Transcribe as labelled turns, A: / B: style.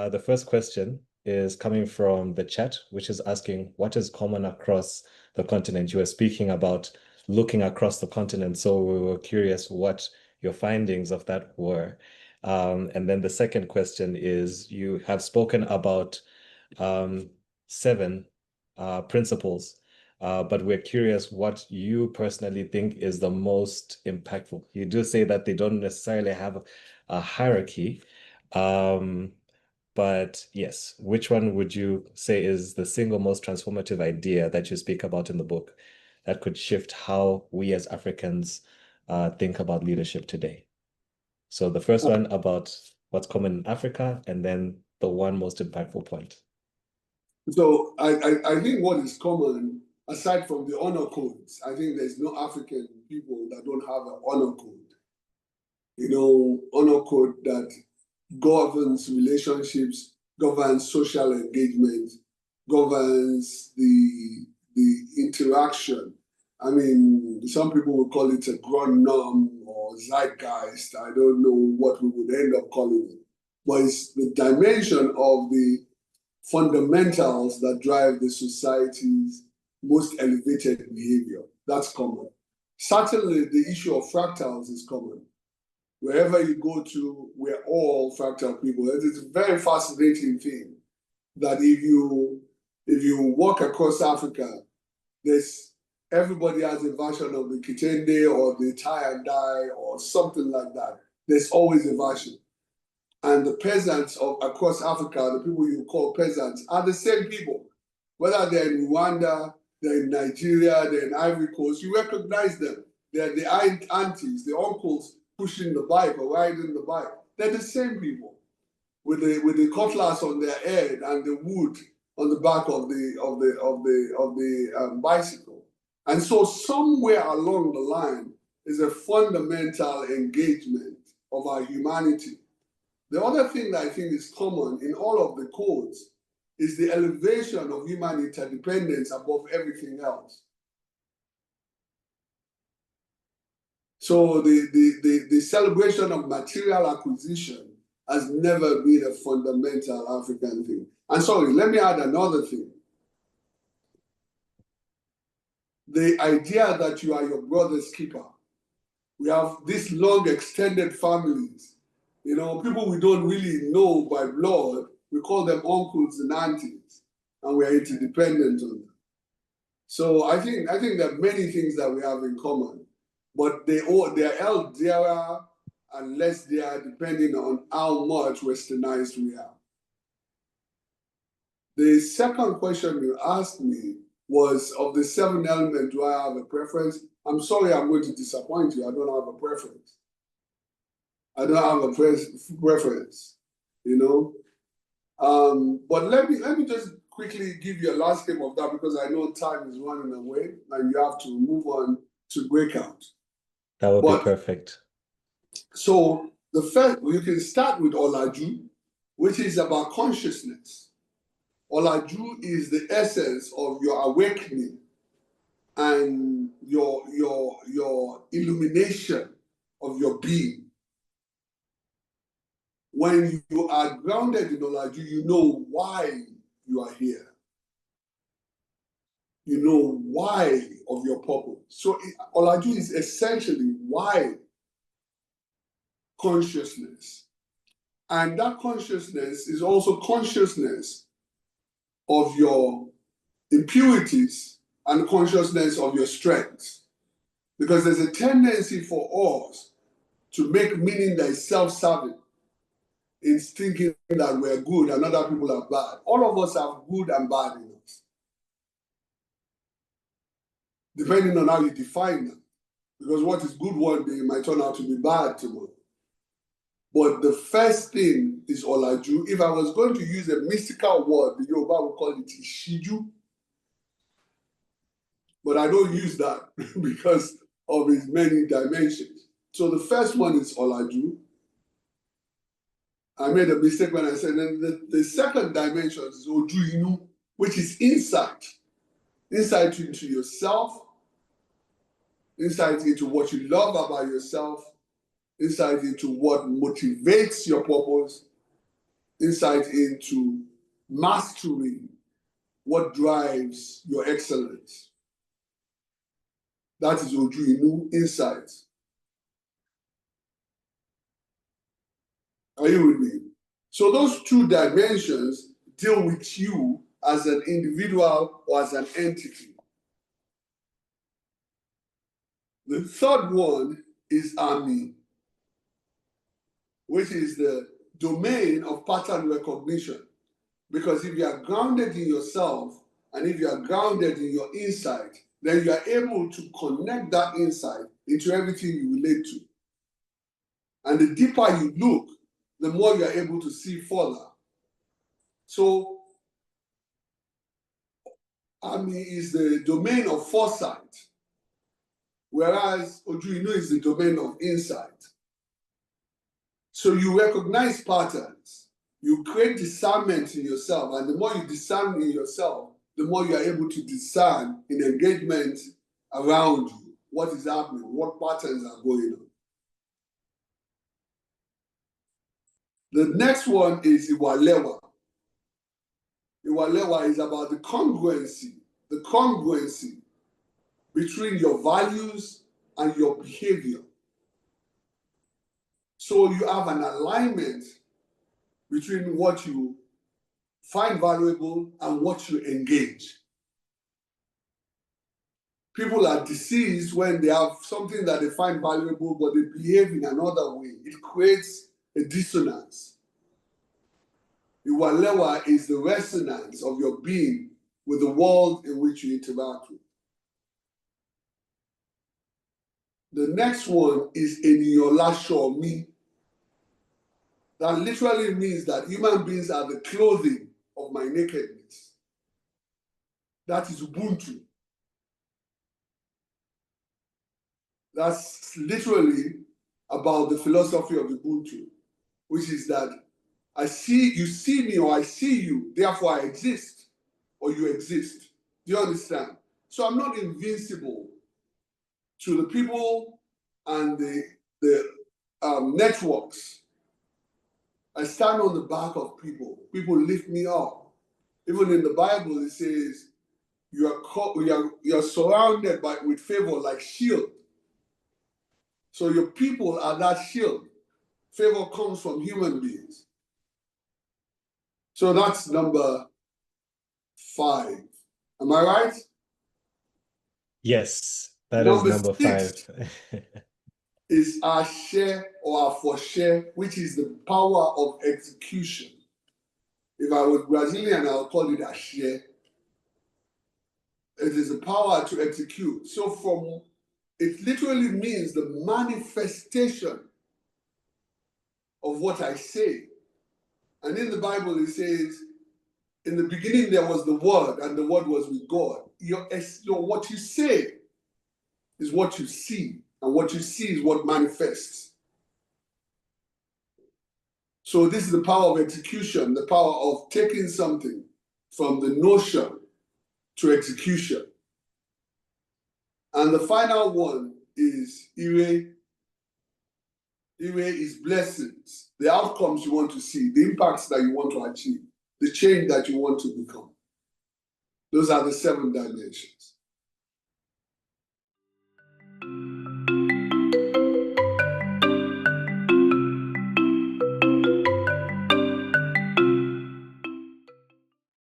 A: the first question is coming from the chat, which is asking what is common across the continent. You were speaking about looking across the continent, so we were curious what your findings of that were. And then the second question is you have spoken about 7 principles, but we're curious what you personally think is the most impactful. You do say that they don't necessarily have a hierarchy, but yes, which one would you say is the single most transformative idea that you speak about in the book that could shift how we as Africans think about leadership today? So the first one about what's common in Africa, and then the one most impactful point.
B: So I think what is common, aside from the honor codes, I think there's no African people that don't have an honor code. You know, honor code that governs relationships, governs social engagement, governs the interaction. I mean, some people will call it a grand norm or zeitgeist. I don't know what we would end up calling it. But it's the dimension of the fundamentals that drive the society's most elevated behavior. That's common. Certainly, the issue of fractals is common. Wherever you go to, we're all fractal people. It's a very fascinating thing that if you walk across Africa, everybody has a version of the Kitende or the tie and dye or something like that. There's always a version. And the peasants across Africa, the people you call peasants, are the same people. Whether they're in Rwanda, they're in Nigeria, they're in Ivory Coast, you recognize them. They're the aunties, the uncles pushing the bike or riding the bike. They're the same people with the cutlass on their head and the wood on the back of the bicycle. And so somewhere along the line is a fundamental engagement of our humanity. The other thing that I think is common in all of the codes is the elevation of human interdependence above everything else. So the celebration of material acquisition has never been a fundamental African thing. And sorry, let me add another thing. The idea that you are your brother's keeper. We have these long extended families. You know, people we don't really know by blood, we call them uncles and aunties, and we are interdependent on them. So I think there are many things that we have in common, but they're dearer and less dear depending on how much westernized we are. The second question you asked me was, of the 7 elements, do I have a preference? I'm sorry, I'm going to disappoint you. I don't have a preference. I don't have a preference, you know. But let me just quickly give you a landscape of that, because I know time is running away and you have to move on to breakout.
A: That would be perfect.
B: So the first, you can start with Olaju, which is about consciousness. Olaju is the essence of your awakening and your illumination of your being. When you are grounded in Olaju, you know why you are here. You know why of your purpose. So Olaju is essentially why consciousness. And that consciousness is also consciousness of your impurities and consciousness of your strengths. Because there's a tendency for us to make meaning that is self-serving, in thinking that we're good and other people are bad. All of us have good and bad in us, depending on how you define them. Because what is good one day might turn out to be bad tomorrow. But the first thing is Olaju. If I was going to use a mystical word, the Yoruba would call it Ishiju. But I don't use that because of its many dimensions. So the first one is Olaju. I made a mistake when I said the second dimension is Ojuinu, which is insight. Insight into yourself, insight into what you love about yourself, insight into what motivates your purpose, insight into mastering what drives your excellence. That is Oju insight. Are you with me? So those two dimensions deal with you as an individual or as an entity. The third one is Ami, which is the domain of pattern recognition. Because if you are grounded in yourself and if you are grounded in your insight, then you are able to connect that insight into everything you relate to. And the deeper you look, the more you are able to see further. So, Ami is the domain of foresight, whereas Oju is the domain of insight. So you recognize patterns, you create discernment in yourself, and the more you discern in yourself, the more you are able to discern in engagement around you, what is happening, what patterns are going on. The next one is Iwalewa. Iwalewa is about the congruency between your values and your behavior. So you have an alignment between what you find valuable and what you engage. People are deceased when they have something that they find valuable, but they behave in another way. It creates a dissonance. Iwalewa is the resonance of your being with the world in which you interact with. The next one is Eniyolashomi. That literally means that human beings are the clothing of my nakedness. That is Ubuntu. That's literally about the philosophy of Ubuntu, which is that you see me or I see you, therefore I exist or you exist. Do you understand? So I'm not invincible to the people and the networks. I stand on the back of people. People lift me up. Even in the Bible, it says you're surrounded with favor like shield. So your people are that shield. Favor comes from human beings. So that's number 5. Am I right?
A: Yes, that is number 5.
B: Is our share or our for share, which is the power of execution. If I was Brazilian, I'll call it a share. It is the power to execute. So it literally means the manifestation of what I say. And in the Bible, it says, in the beginning there was the Word, and the Word was with God. What you say is what you see, and what you see is what manifests. So this is the power of execution, the power of taking something from the notion to execution. And the final one is Ire. Ire is blessings, the outcomes you want to see, the impacts that you want to achieve, the change that you want to become. Those are the 7 dimensions.